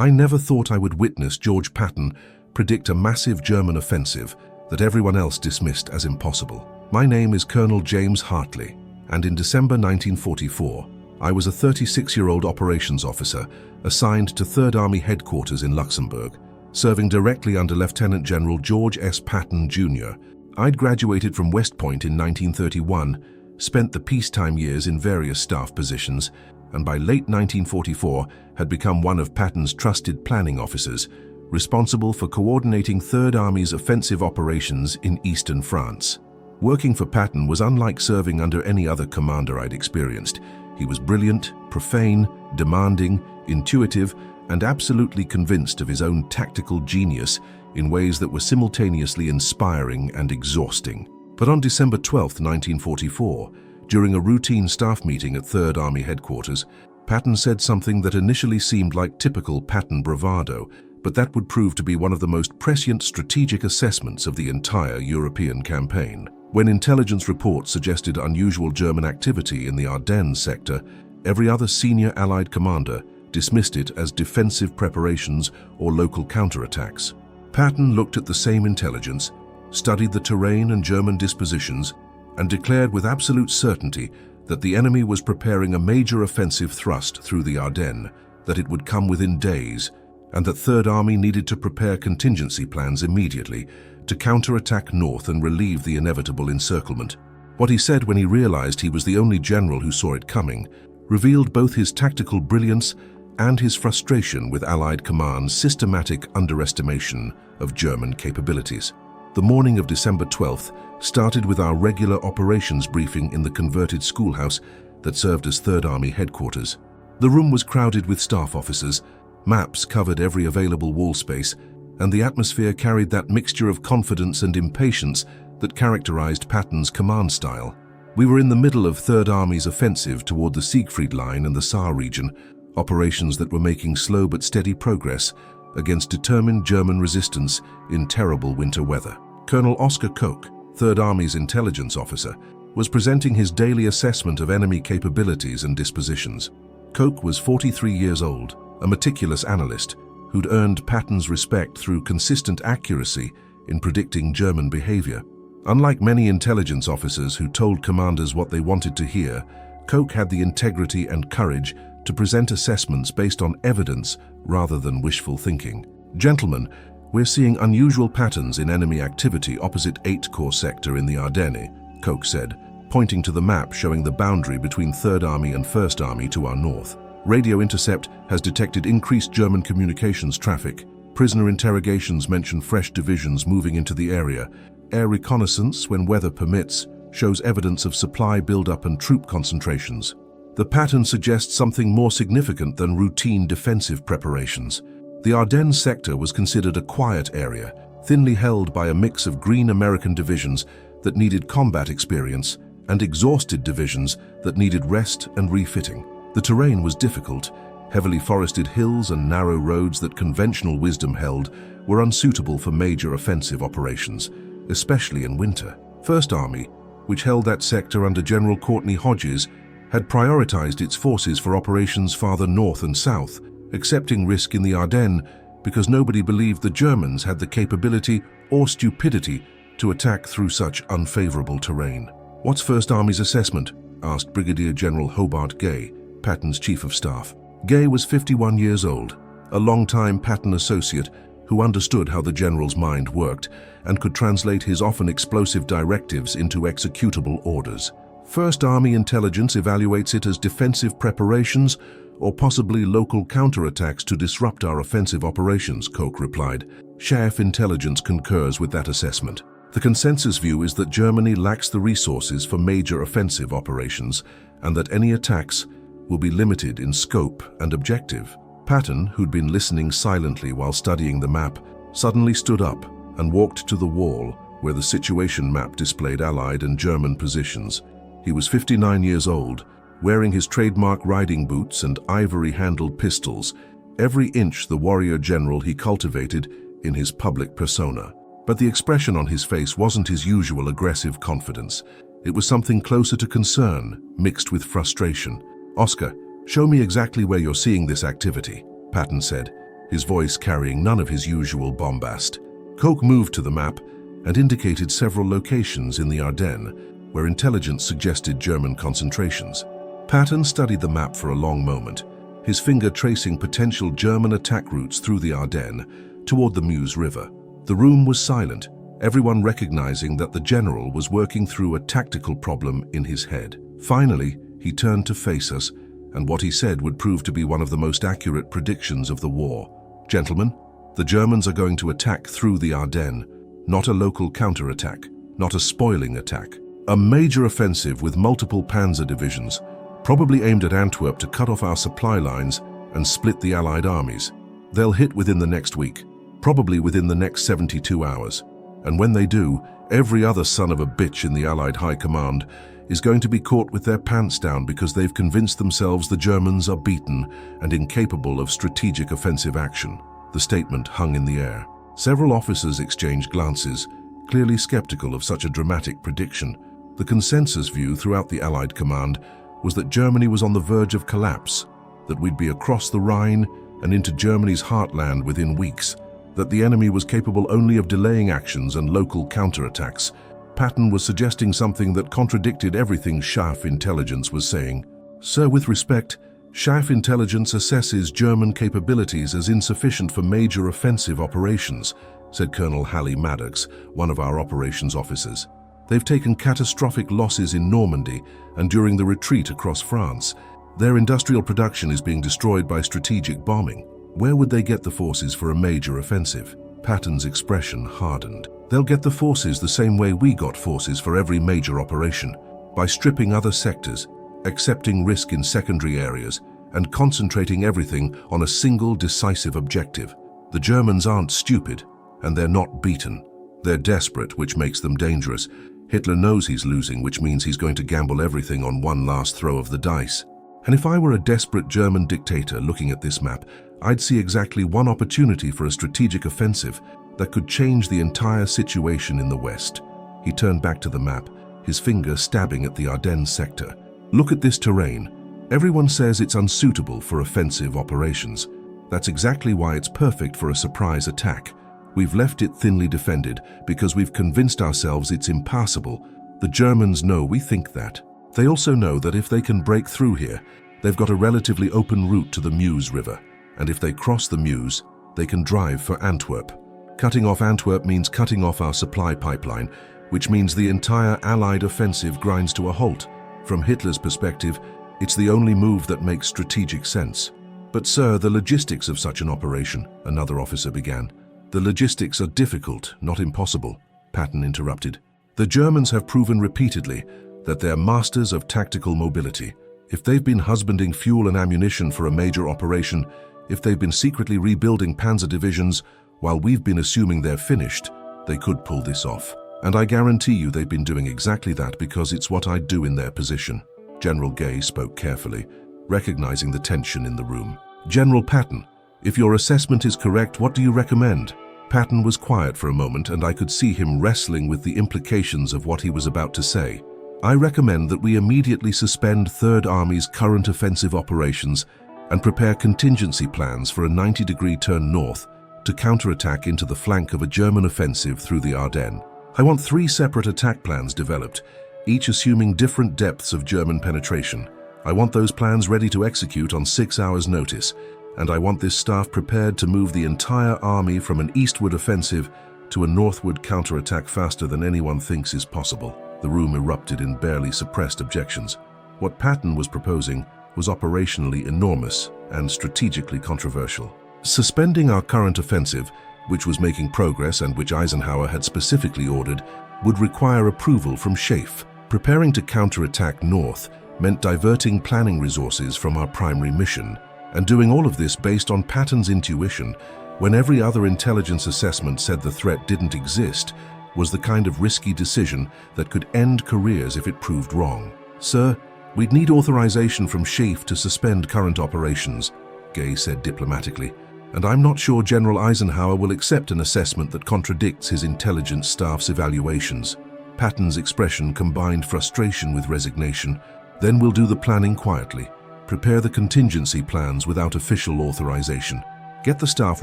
I never thought I would witness George Patton predict a massive German offensive that everyone else dismissed as impossible. My name is Colonel James Hartley, and in December 1944, I was a 36-year-old operations officer assigned to 3rd Army Headquarters in Luxembourg, serving directly under Lieutenant General George S. Patton, Jr. I'd graduated from West Point in 1931, spent the peacetime years in various staff positions, and by late 1944 had become one of Patton's trusted planning officers, responsible for coordinating 3rd Army's offensive operations in eastern France. Working for Patton was unlike serving under any other commander I'd experienced. He was brilliant, profane, demanding, intuitive, and absolutely convinced of his own tactical genius in ways that were simultaneously inspiring and exhausting. But on December 12, 1944, during a routine staff meeting at 3rd Army Headquarters, Patton said something that initially seemed like typical Patton bravado, but that would prove to be one of the most prescient strategic assessments of the entire European campaign. When intelligence reports suggested unusual German activity in the Ardennes sector, every other senior Allied commander dismissed it as defensive preparations or local counterattacks. Patton looked at the same intelligence, studied the terrain and German dispositions, and declared with absolute certainty that the enemy was preparing a major offensive thrust through the Ardennes, that it would come within days, and that 3rd Army needed to prepare contingency plans immediately to counterattack north and relieve the inevitable encirclement. What he said when he realized he was the only general who saw it coming revealed both his tactical brilliance and his frustration with Allied command's systematic underestimation of German capabilities. The morning of December 12th started with our regular operations briefing in the converted schoolhouse that served as 3rd Army headquarters. The room was crowded with staff officers, maps covered every available wall space, and the atmosphere carried that mixture of confidence and impatience that characterized Patton's command style. We were in the middle of 3rd Army's offensive toward the Siegfried Line and the Saar region, operations that were making slow but steady progress against determined German resistance in terrible winter weather. Colonel Oscar Koch, 3rd Army's intelligence officer, was presenting his daily assessment of enemy capabilities and dispositions. Koch was 43 years old, a meticulous analyst who'd earned Patton's respect through consistent accuracy in predicting German behavior. Unlike many intelligence officers who told commanders what they wanted to hear, Koch had the integrity and courage to present assessments based on evidence rather than wishful thinking. "Gentlemen, we're seeing unusual patterns in enemy activity opposite 8 Corps sector in the Ardennes," Koch said, pointing to the map showing the boundary between 3rd Army and 1st Army to our north. "Radio intercept has detected increased German communications traffic. Prisoner interrogations mention fresh divisions moving into the area. Air reconnaissance, when weather permits, shows evidence of supply buildup and troop concentrations." The pattern suggests something more significant than routine defensive preparations. The Ardennes sector was considered a quiet area, thinly held by a mix of green American divisions that needed combat experience and exhausted divisions that needed rest and refitting. The terrain was difficult. Heavily forested hills and narrow roads that conventional wisdom held were unsuitable for major offensive operations, especially in winter. 1st Army, which held that sector under General Courtney Hodges, had prioritized its forces for operations farther north and south, accepting risk in the Ardennes because nobody believed the Germans had the capability or stupidity to attack through such unfavorable terrain. "What's 1st Army's assessment?" asked Brigadier General Hobart Gay, Patton's chief of staff. Gay was 51 years old, a long-time Patton associate who understood how the general's mind worked and could translate his often explosive directives into executable orders. 1st Army intelligence evaluates it as defensive preparations or possibly local counterattacks to disrupt our offensive operations, Koch replied. Chef intelligence concurs with that assessment. The consensus view is that Germany lacks the resources for major offensive operations and that any attacks will be limited in scope and objective. Patton, who'd been listening silently while studying the map, suddenly stood up and walked to the wall where the situation map displayed Allied and German positions. He was 59 years old, wearing his trademark riding boots and ivory-handled pistols, every inch the warrior general he cultivated in his public persona. But the expression on his face wasn't his usual aggressive confidence. It was something closer to concern, mixed with frustration. "Oscar, show me exactly where you're seeing this activity," Patton said, his voice carrying none of his usual bombast. Koch moved to the map and indicated several locations in the Ardennes where intelligence suggested German concentrations. Patton studied the map for a long moment, his finger tracing potential German attack routes through the Ardennes toward the Meuse River. The room was silent, everyone recognizing that the general was working through a tactical problem in his head. Finally, he turned to face us, and what he said would prove to be one of the most accurate predictions of the war. "Gentlemen, the Germans are going to attack through the Ardennes, not a local counterattack, not a spoiling attack. A major offensive with multiple panzer divisions, probably aimed at Antwerp to cut off our supply lines and split the Allied armies. They'll hit within the next week, probably within the next 72 hours. And when they do, every other son of a bitch in the Allied High Command is going to be caught with their pants down because they've convinced themselves the Germans are beaten and incapable of strategic offensive action." The statement hung in the air. Several officers exchanged glances, clearly skeptical of such a dramatic prediction. The consensus view throughout the Allied command was that Germany was on the verge of collapse, that we'd be across the Rhine and into Germany's heartland within weeks, that the enemy was capable only of delaying actions and local counterattacks. Patton was suggesting something that contradicted everything Schaff intelligence was saying. "Sir, with respect, Schaff intelligence assesses German capabilities as insufficient for major offensive operations," said Colonel Halley Maddox, one of our operations officers. "They've taken catastrophic losses in Normandy and during the retreat across France. Their industrial production is being destroyed by strategic bombing. Where would they get the forces for a major offensive?" Patton's expression hardened. "They'll get the forces the same way we got forces for every major operation, by stripping other sectors, accepting risk in secondary areas, and concentrating everything on a single decisive objective. The Germans aren't stupid, and they're not beaten. They're desperate, which makes them dangerous. Hitler knows he's losing, which means he's going to gamble everything on one last throw of the dice. And if I were a desperate German dictator looking at this map, I'd see exactly one opportunity for a strategic offensive that could change the entire situation in the West." He turned back to the map, his finger stabbing at the Ardennes sector. "Look at this terrain. Everyone says it's unsuitable for offensive operations. That's exactly why it's perfect for a surprise attack. We've left it thinly defended because we've convinced ourselves it's impassable. The Germans know we think that. They also know that if they can break through here, they've got a relatively open route to the Meuse River. And if they cross the Meuse, they can drive for Antwerp. Cutting off Antwerp means cutting off our supply pipeline, which means the entire Allied offensive grinds to a halt. From Hitler's perspective, it's the only move that makes strategic sense." "But sir, the logistics of such an operation," another officer began. "The logistics are difficult, not impossible," Patton interrupted. "The Germans have proven repeatedly that they're masters of tactical mobility. If they've been husbanding fuel and ammunition for a major operation, if they've been secretly rebuilding panzer divisions while we've been assuming they're finished, they could pull this off. And I guarantee you they've been doing exactly that because it's what I'd do in their position." General Gay spoke carefully, recognizing the tension in the room. "General Patton, if your assessment is correct, what do you recommend?" Patton was quiet for a moment, and I could see him wrestling with the implications of what he was about to say. "I recommend that we immediately suspend Third Army's current offensive operations and prepare contingency plans for a 90-degree turn north to counterattack into the flank of a German offensive through the Ardennes. I want 3 separate attack plans developed, each assuming different depths of German penetration. I want those plans ready to execute on 6 hours' notice, and I want this staff prepared to move the entire army from an eastward offensive to a northward counterattack faster than anyone thinks is possible." The room erupted in barely suppressed objections. What Patton was proposing was operationally enormous and strategically controversial. Suspending our current offensive, which was making progress and which Eisenhower had specifically ordered, would require approval from Schaff. Preparing to counterattack north meant diverting planning resources from our primary mission, and doing all of this based on Patton's intuition, when every other intelligence assessment said the threat didn't exist, was the kind of risky decision that could end careers if it proved wrong. "Sir, we'd need authorization from Schaff to suspend current operations," Gay said diplomatically, "and I'm not sure General Eisenhower will accept an assessment that contradicts his intelligence staff's evaluations." Patton's expression combined frustration with resignation. "Then we'll do the planning quietly. Prepare the contingency plans without official authorization. Get the staff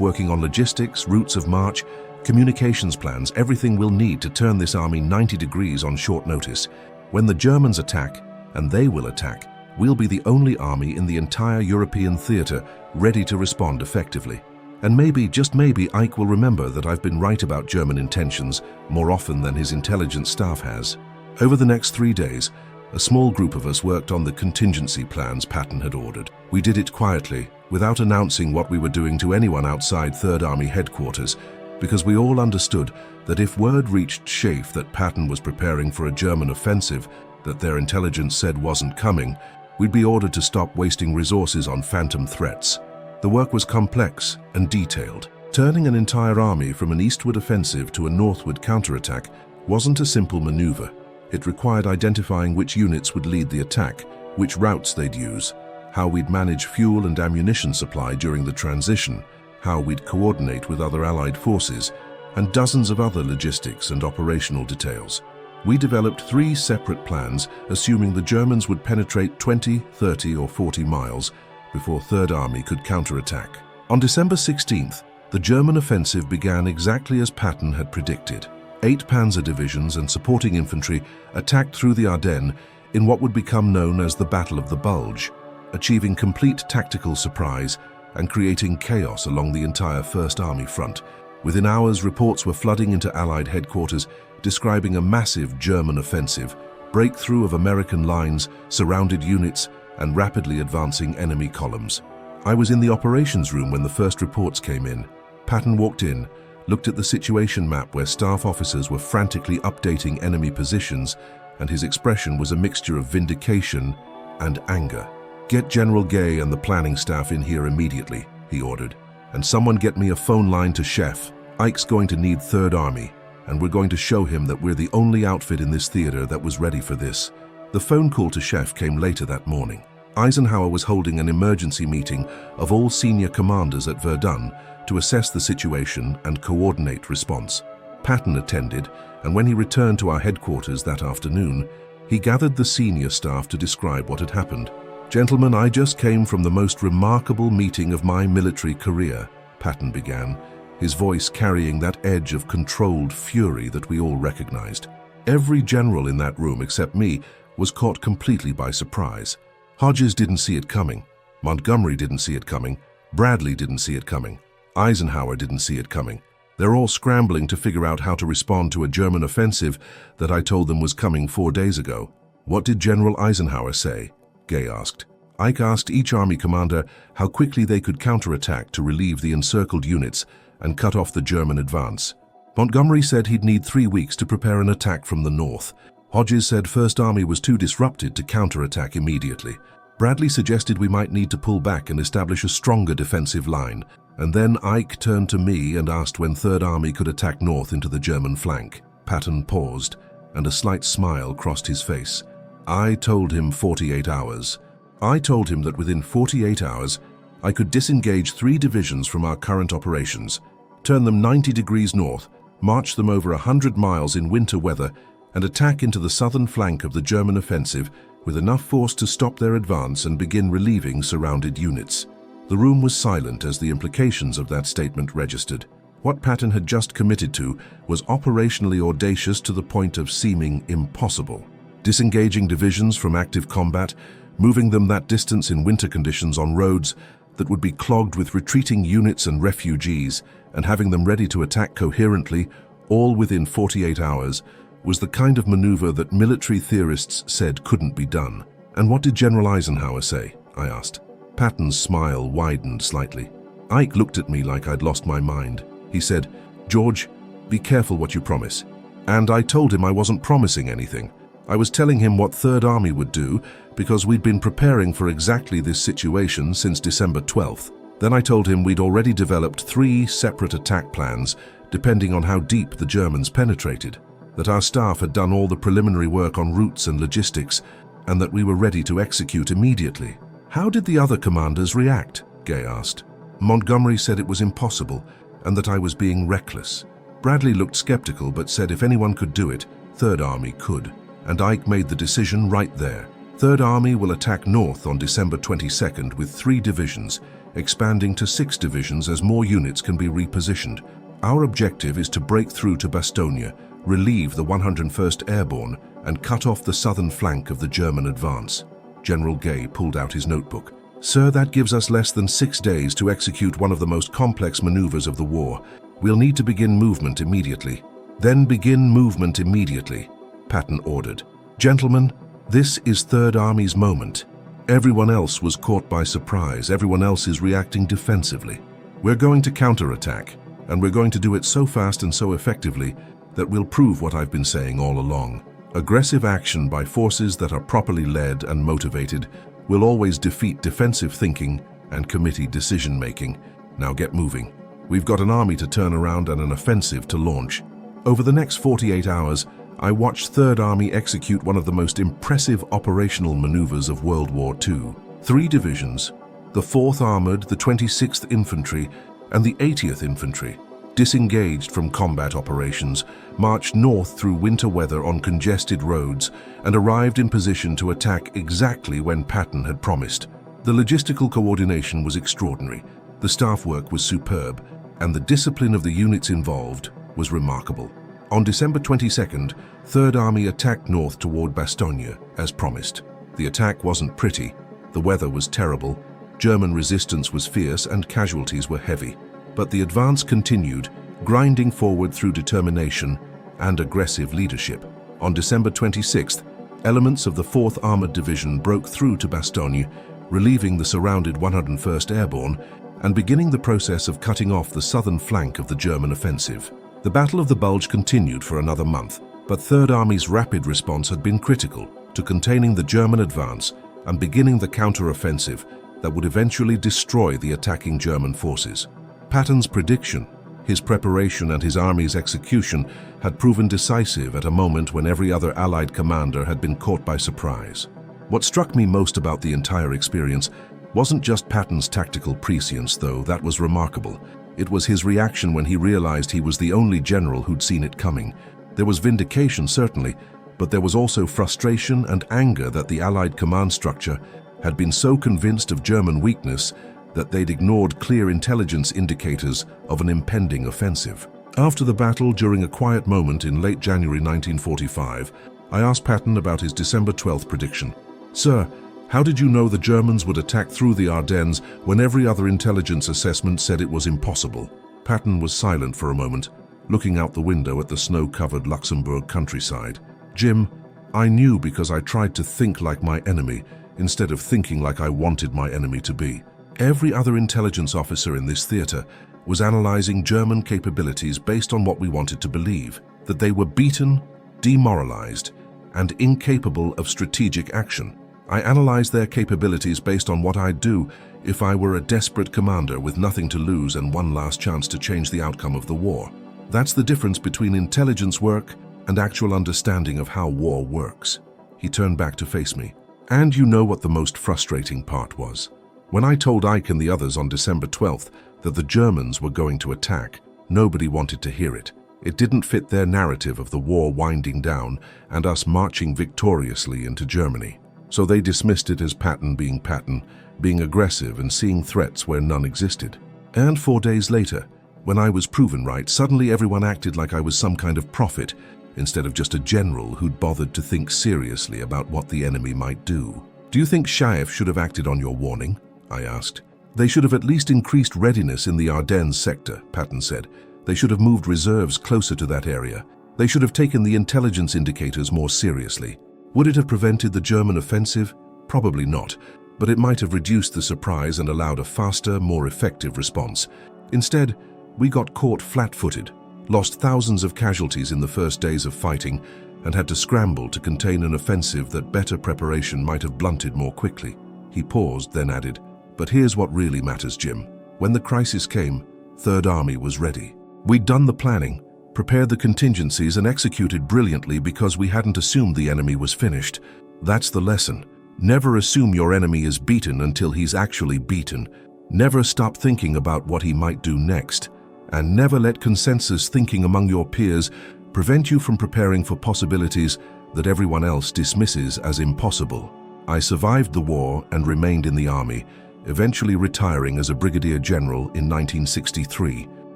working on logistics, routes of march, communications plans, everything we'll need to turn this army 90 degrees on short notice. When the Germans attack, and they will attack, we'll be the only army in the entire European theater ready to respond effectively. And maybe, just maybe, Ike will remember that I've been right about German intentions more often than his intelligence staff has. Over the next 3 days, a small group of us worked on the contingency plans Patton had ordered. We did it quietly, without announcing what we were doing to anyone outside 3rd Army headquarters, because we all understood that if word reached Schaeff that Patton was preparing for a German offensive that their intelligence said wasn't coming, we'd be ordered to stop wasting resources on phantom threats. The work was complex and detailed. Turning an entire army from an eastward offensive to a northward counterattack wasn't a simple maneuver. It required identifying which units would lead the attack, which routes they'd use, how we'd manage fuel and ammunition supply during the transition, how we'd coordinate with other Allied forces, and dozens of other logistics and operational details. We developed 3 separate plans, assuming the Germans would penetrate 20, 30, or 40 miles before 3rd Army could counterattack. On December 16th, the German offensive began exactly as Patton had predicted. 8 panzer divisions and supporting infantry attacked through the Ardennes in what would become known as the Battle of the Bulge, achieving complete tactical surprise and creating chaos along the entire 1st Army front. Within hours, reports were flooding into Allied headquarters describing a massive German offensive, breakthrough of American lines, surrounded units, and rapidly advancing enemy columns. I was in the operations room when the first reports came in. Patton walked in, looked at the situation map where staff officers were frantically updating enemy positions, and his expression was a mixture of vindication and anger. "Get General Gay and the planning staff in here immediately," he ordered. "And someone get me a phone line to Chef. Ike's going to need 3rd Army, and we're going to show him that we're the only outfit in this theater that was ready for this." The phone call to Chef came later that morning. Eisenhower was holding an emergency meeting of all senior commanders at Verdun to assess the situation and coordinate response. Patton attended, and when he returned to our headquarters that afternoon, he gathered the senior staff to describe what had happened. "Gentlemen, I just came from the most remarkable meeting of my military career," Patton began, his voice carrying that edge of controlled fury that we all recognized. Every general in that room except me was caught completely by surprise. Hodges didn't see it coming. Montgomery didn't see it coming. Bradley didn't see it coming. Eisenhower didn't see it coming. They're all scrambling to figure out how to respond to a German offensive that I told them was coming 4 days ago. "What did General Eisenhower say?" Gay asked. Ike asked each army commander how quickly they could counterattack to relieve the encircled units and cut off the German advance. Montgomery said he'd need 3 weeks to prepare an attack from the north. Hodges said 1st Army was too disrupted to counterattack immediately. Bradley suggested we might need to pull back and establish a stronger defensive line. And then Ike turned to me and asked when 3rd Army could attack north into the German flank. Patton paused, and a slight smile crossed his face. I told him 48 hours. I told him that within 48 hours, I could disengage 3 divisions from our current operations, turn them 90 degrees north, march them over 100 miles in winter weather, and attack into the southern flank of the German offensive with enough force to stop their advance and begin relieving surrounded units. The room was silent as the implications of that statement registered. What Patton had just committed to was operationally audacious to the point of seeming impossible. Disengaging divisions from active combat, moving them that distance in winter conditions on roads that would be clogged with retreating units and refugees, and having them ready to attack coherently, all within 48 hours, was the kind of maneuver that military theorists said couldn't be done. "And what did General Eisenhower say?" I asked. Patton's smile widened slightly. Ike looked at me like I'd lost my mind. He said, "George, be careful what you promise." And I told him I wasn't promising anything. I was telling him what 3rd Army would do because we'd been preparing for exactly this situation since December 12th. Then I told him we'd already developed 3 separate attack plans depending on how deep the Germans penetrated, that our staff had done all the preliminary work on routes and logistics, and that we were ready to execute immediately. "How did the other commanders react?" Gay asked. Montgomery said it was impossible and that I was being reckless. Bradley looked skeptical but said if anyone could do it, 3rd Army could. And Ike made the decision right there. 3rd Army will attack north on December 22nd with 3 divisions, expanding to 6 divisions as more units can be repositioned. Our objective is to break through to Bastogne, relieve the 101st Airborne, and cut off the southern flank of the German advance. General Gay pulled out his notebook. Sir, that gives us less than 6 days to execute one of the most complex maneuvers of the war. We'll need to begin movement immediately. Then begin movement immediately, Patton ordered. Gentlemen, this is Third Army's moment. Everyone else was caught by surprise. Everyone else is reacting defensively. We're going to counterattack, and we're going to do it so fast and so effectively that we'll prove what I've been saying all along. Aggressive action by forces that are properly led and motivated will always defeat defensive thinking and committee decision-making. Now get moving. We've got an army to turn around and an offensive to launch. Over the next 48 hours, I watched Third Army execute one of the most impressive operational maneuvers of World War II. 3 divisions, the 4th Armored, the 26th Infantry, and the 80th Infantry, disengaged from combat operations, marched north through winter weather on congested roads, and arrived in position to attack exactly when Patton had promised. The logistical coordination was extraordinary, the staff work was superb, and the discipline of the units involved was remarkable. On December 22nd, Third Army attacked north toward Bastogne, as promised. The attack wasn't pretty, the weather was terrible, German resistance was fierce, and casualties were heavy. But the advance continued, grinding forward through determination and aggressive leadership. On December 26th, elements of the 4th Armored Division broke through to Bastogne, relieving the surrounded 101st Airborne and beginning the process of cutting off the southern flank of the German offensive. The Battle of the Bulge continued for another month, but Third Army's rapid response had been critical to containing the German advance and beginning the counter-offensive that would eventually destroy the attacking German forces. Patton's prediction, his preparation and his army's execution had proven decisive at a moment when every other Allied commander had been caught by surprise. What struck me most about the entire experience wasn't just Patton's tactical prescience, though that was remarkable. It was his reaction when he realized he was the only general who'd seen it coming. There was vindication, certainly, but there was also frustration and anger that the Allied command structure had been so convinced of German weakness that they'd ignored clear intelligence indicators of an impending offensive. After the battle, during a quiet moment in late January 1945, I asked Patton about his December 12th prediction. Sir, how did you know the Germans would attack through the Ardennes when every other intelligence assessment said it was impossible? Patton was silent for a moment, looking out the window at the snow-covered Luxembourg countryside. Jim, I knew because I tried to think like my enemy instead of thinking like I wanted my enemy to be. Every other intelligence officer in this theater was analyzing German capabilities based on what we wanted to believe, that they were beaten, demoralized, and incapable of strategic action. I analyzed their capabilities based on what I'd do if I were a desperate commander with nothing to lose and one last chance to change the outcome of the war. That's the difference between intelligence work and actual understanding of how war works. He turned back to face me. And you know what the most frustrating part was? When I told Ike and the others on December 12th that the Germans were going to attack, nobody wanted to hear it. It didn't fit their narrative of the war winding down and us marching victoriously into Germany. So they dismissed it as Patton, being aggressive and seeing threats where none existed. And 4 days later, when I was proven right, suddenly everyone acted like I was some kind of prophet instead of just a general who'd bothered to think seriously about what the enemy might do. Do you think Shaef should have acted on your warning? I asked. They should have at least increased readiness in the Ardennes sector, Patton said. They should have moved reserves closer to that area. They should have taken the intelligence indicators more seriously. Would it have prevented the German offensive? Probably not, but it might have reduced the surprise and allowed a faster, more effective response. Instead, we got caught flat-footed, lost thousands of casualties in the first days of fighting, and had to scramble to contain an offensive that better preparation might have blunted more quickly. He paused, then added, "But here's what really matters, Jim. When the crisis came, Third Army was ready. We'd done the planning, prepared the contingencies, and executed brilliantly because we hadn't assumed the enemy was finished. That's the lesson. Never assume your enemy is beaten until he's actually beaten. Never stop thinking about what he might do next. And never let consensus thinking among your peers prevent you from preparing for possibilities that everyone else dismisses as impossible." I survived the war and remained in the army, eventually retiring as a brigadier general in 1963.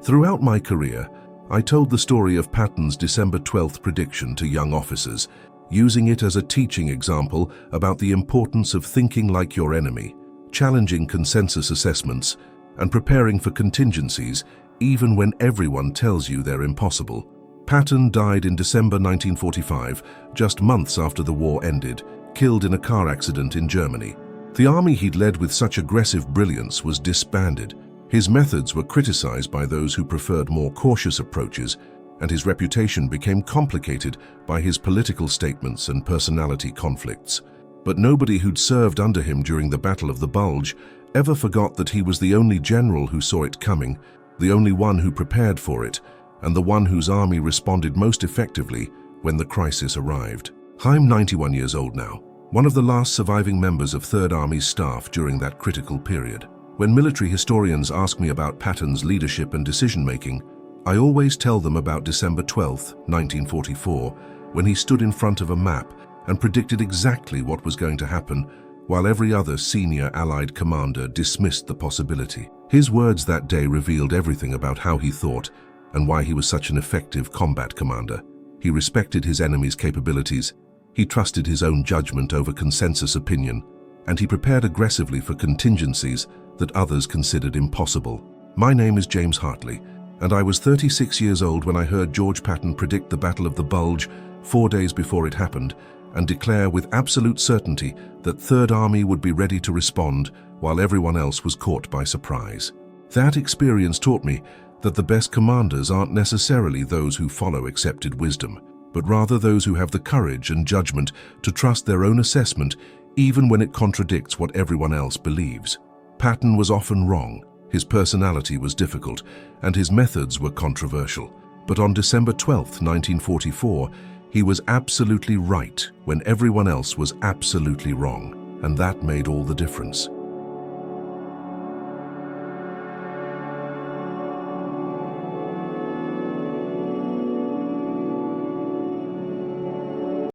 Throughout my career, I told the story of Patton's December 12th prediction to young officers, using it as a teaching example about the importance of thinking like your enemy, challenging consensus assessments, and preparing for contingencies even when everyone tells you they're impossible. Patton died in December 1945, just months after the war ended, killed in a car accident in Germany. The army he'd led with such aggressive brilliance was disbanded. His methods were criticized by those who preferred more cautious approaches, and his reputation became complicated by his political statements and personality conflicts. But nobody who'd served under him during the Battle of the Bulge ever forgot that he was the only general who saw it coming, the only one who prepared for it, and the one whose army responded most effectively when the crisis arrived. I'm 91 years old now, one of the last surviving members of 3rd Army's staff during that critical period. When military historians ask me about Patton's leadership and decision-making, I always tell them about December 12, 1944, when he stood in front of a map and predicted exactly what was going to happen, while every other senior Allied commander dismissed the possibility. His words that day revealed everything about how he thought and why he was such an effective combat commander. He respected his enemy's capabilities, he trusted his own judgment over consensus opinion, and he prepared aggressively for contingencies that others considered impossible. My name is James Hartley, and I was 36 years old when I heard George Patton predict the Battle of the Bulge 4 days before it happened, and declare with absolute certainty that 3rd Army would be ready to respond while everyone else was caught by surprise. That experience taught me that the best commanders aren't necessarily those who follow accepted wisdom, but rather those who have the courage and judgment to trust their own assessment even when it contradicts what everyone else believes. Patton was often wrong, his personality was difficult, and his methods were controversial. But on December 12, 1944, he was absolutely right when everyone else was absolutely wrong, and that made all the difference.